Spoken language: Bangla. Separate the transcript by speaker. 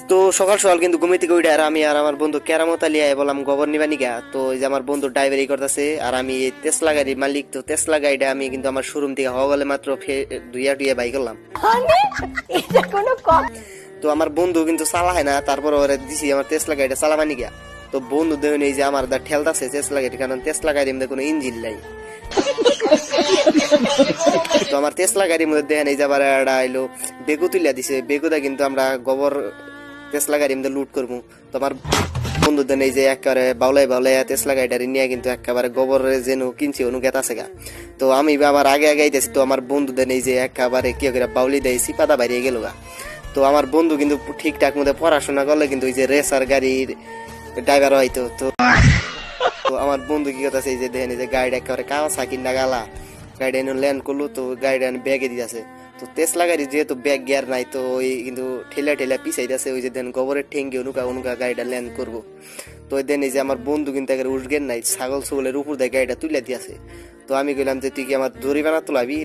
Speaker 1: তো সকাল সকাল কিন্তু ঘুমিয়ে থেকে উঠে আর আমি আর আমার বন্ধু কেরামতা লিয়ে বললাম গোবর নিবা নিগা। তো এই যে আমার বন্ধু ড্রাইভারি করতেছে আর আমি এই টেসলা গাড়ির মালিক। তো টেসলা গাড়িটা আমি কিন্তু আমার শোরুম থেকে হওয়া গেলে মাত্র দুইয়া টুইয়া বাই করলাম। তো আমার বন্ধু কিন্তু চালায় না, তারপর ওরা দিছি আমার টেসলা গাড়িটা চালাবা নিগা। তো বন্ধু দেখুন এই যে আমার দা ঠেলতাছে টেসলা গাড়ি, কারণ টেসলা গাড়ির মধ্যে কোনো ইঞ্জিন নাই। তো আমার টেসলা গাড়ির মধ্যে দেখেন এই যে আবার একটা এলো বেগু তুলিয়া দিছে, বেগুটা কিন্তু আমরা গোবর টেসলা গাড়ির মধ্যে লুট করবো। তো আমার বন্ধুদের এই যে একেবারে বাউলাই বাউলাই টেসলা গাড়িটা নিয়ে কিন্তু একেবারে গোবরের যেন কিনছি অনু গেতাছে গা। তো আমি আবার আগে আগে আইতেছি, তো আমার বন্ধুদের এই যে একেবারে কি করে বাউলি দিয়েছি পাতা বাইরে গেল গা। তো আমার বন্ধু কিন্তু ঠিকঠাক মধ্যে পড়াশোনা করলে কিন্তু ওই যে রেসার গাড়ির ড্রাইভার হয়তো। তো তো আমার বন্ধু কি কথা এই যে দেখেন এই যে গাড়িটা একেবারে কাওয়া সাকিন্ডা গালা গাড়িটা এনে ল্যান্ড করলো। তো গাড়িটা ব্যাগে দিয়েছে। তো টেসলা গাড়ি যেহেতু ব্যাগ গিয়ার নাই, তো ওই কিন্তু ঠেলা ঠেলা পিছাই দিয়েছে। ওই যে দেন গোবরের ঠেঙ্গি অনুকা অনুকা গাড়িটা ল্যান্ড করবো। তো ওই দেন এই যে আমার বন্ধু কিন্তু একেবারে উঠগেন নাই, ছাগল ছাগলের উপর দিয়ে গাড়িটা তুলে দিয়েছে। তো আমি কইলাম যে তুই কি আমার দড়ি বানা তোলাবি।